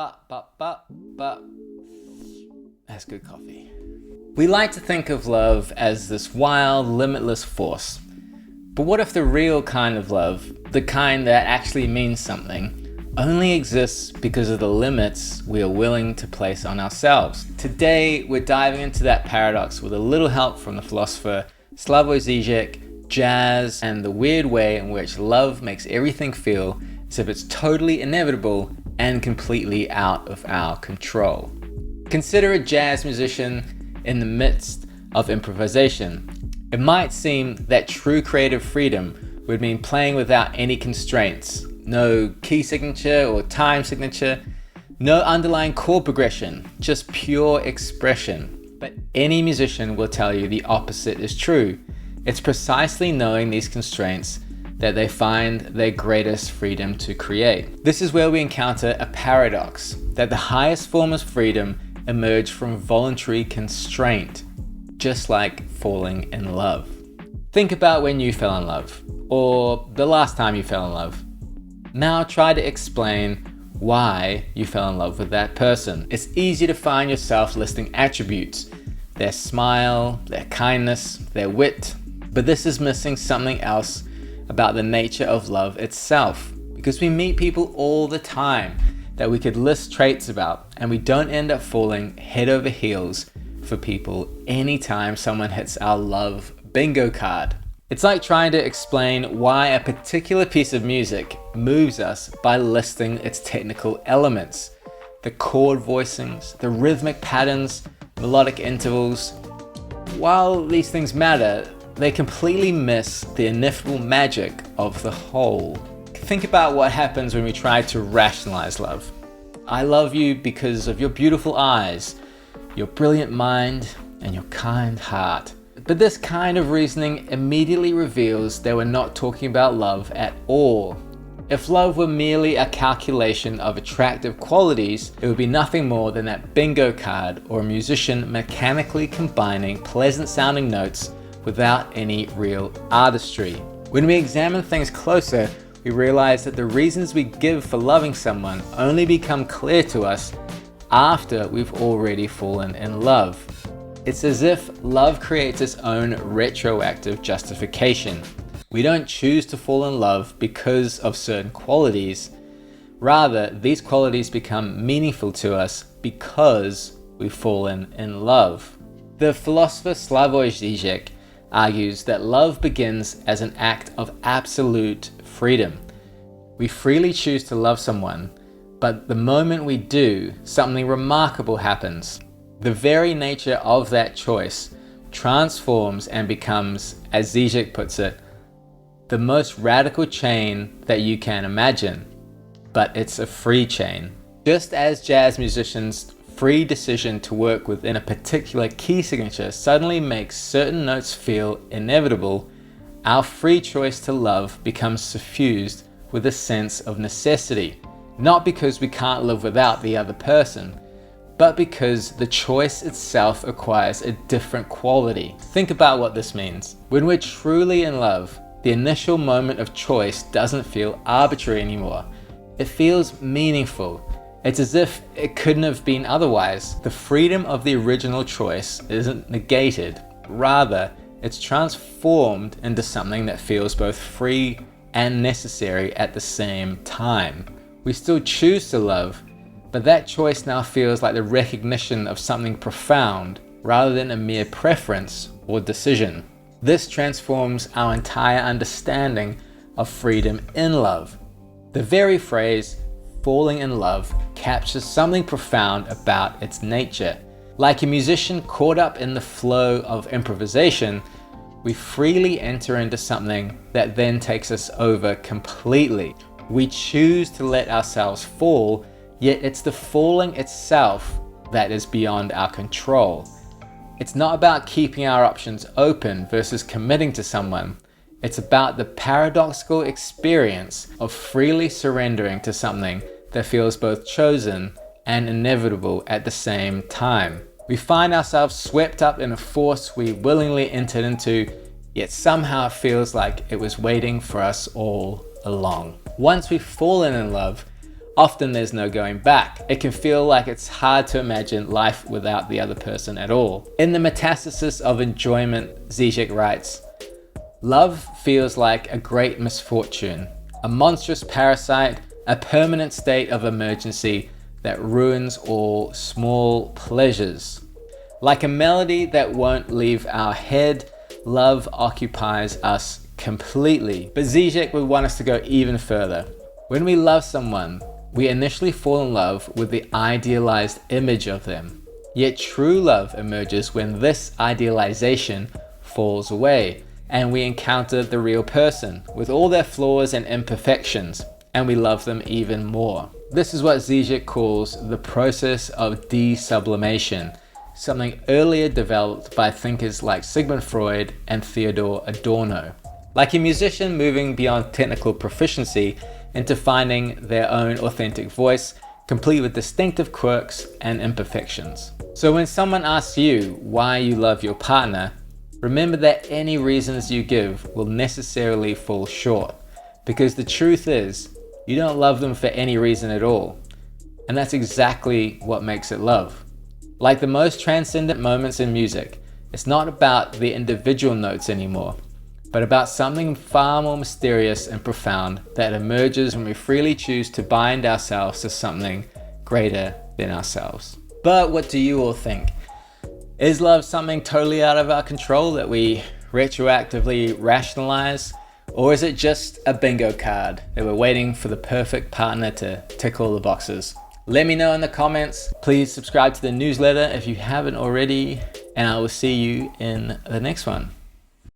But that's good coffee. We like to think of love as this wild, limitless force. But what if the real kind of love, the kind that actually means something, only exists because of the limits we are willing to place on ourselves? Today, we're diving into that paradox with a little help from the philosopher Slavoj Žižek, jazz, and the weird way in which love makes everything feel as if it's totally inevitable and completely out of our control. Consider a jazz musician in the midst of improvisation. It might seem that true creative freedom would mean playing without any constraints, no key signature or time signature, no underlying chord progression, just pure expression. But any musician will tell you the opposite is true. It's precisely knowing these constraints that they find their greatest freedom to create. This is where we encounter a paradox, that the highest form of freedom emerge from voluntary constraint, just like falling in love. Think about when you fell in love, or the last time you fell in love. Now try to explain why you fell in love with that person. It's easy to find yourself listing attributes, their smile, their kindness, their wit, but this is missing something else about the nature of love itself, because we meet people all the time that we could list traits about, and we don't end up falling head over heels for people anytime someone hits our love bingo card. It's like trying to explain why a particular piece of music moves us by listing its technical elements, the chord voicings, the rhythmic patterns, melodic intervals. While these things matter, they completely miss the ineffable magic of the whole. Think about what happens when we try to rationalize love. I love you because of your beautiful eyes, your brilliant mind, and your kind heart. But this kind of reasoning immediately reveals that we're not talking about love at all. If love were merely a calculation of attractive qualities, it would be nothing more than that bingo card or a musician mechanically combining pleasant sounding notes without any real artistry. When we examine things closer, we realize that the reasons we give for loving someone only become clear to us after we've already fallen in love. It's as if love creates its own retroactive justification. We don't choose to fall in love because of certain qualities. Rather, these qualities become meaningful to us because we've fallen in love. The philosopher Slavoj Žižek argues that love begins as an act of absolute freedom. We freely choose to love someone, but the moment we do, something remarkable happens. The very nature of that choice transforms and becomes, as Žižek puts it, the most radical chain that you can imagine, but it's a free chain. Just as jazz musicians' free decision to work within a particular key signature suddenly makes certain notes feel inevitable, our free choice to love becomes suffused with a sense of necessity, not because we can't live without the other person, but because the choice itself acquires a different quality. Think about what this means. When we're truly in love, the initial moment of choice doesn't feel arbitrary anymore. It feels meaningful. It's as if it couldn't have been otherwise. The freedom of the original choice isn't negated. Rather, it's transformed into something that feels both free and necessary at the same time. We still choose to love, but that choice now feels like the recognition of something profound rather than a mere preference or decision. This transforms our entire understanding of freedom in love. The very phrase falling in love captures something profound about its nature. Like a musician caught up in the flow of improvisation, we freely enter into something that then takes us over completely. We choose to let ourselves fall, yet it's the falling itself that is beyond our control. It's not about keeping our options open versus committing to someone. It's about the paradoxical experience of freely surrendering to something that feels both chosen and inevitable at the same time. We find ourselves swept up in a force we willingly entered into, yet somehow it feels like it was waiting for us all along. Once we've fallen in love, Often there's no going back. It can feel like it's hard to imagine life without the other person at all. In the Metastasis of Enjoyment, Zizek writes, "Love feels like a great misfortune, a monstrous parasite, a permanent state of emergency that ruins all small pleasures. Like a melody that won't leave our head, love occupies us completely." But Zizek would want us to go even further. When we love someone, we initially fall in love with the idealized image of them. Yet true love emerges when this idealization falls away and we encounter the real person with all their flaws and imperfections, and we love them even more. This is what Zizek calls the process of desublimation, something earlier developed by thinkers like Sigmund Freud and Theodor Adorno. Like a musician moving beyond technical proficiency into finding their own authentic voice, complete with distinctive quirks and imperfections. So when someone asks you why you love your partner, remember that any reasons you give will necessarily fall short, because the truth is, you don't love them for any reason at all. And that's exactly what makes it love. Like the most transcendent moments in music, it's not about the individual notes anymore, but about something far more mysterious and profound that emerges when we freely choose to bind ourselves to something greater than ourselves. But what do you all think? Is love something totally out of our control that we retroactively rationalize? Or is it just a bingo card that we're waiting for the perfect partner to tick all the boxes? Let me know in the comments. Please subscribe to the newsletter if you haven't already, and I will see you in the next one.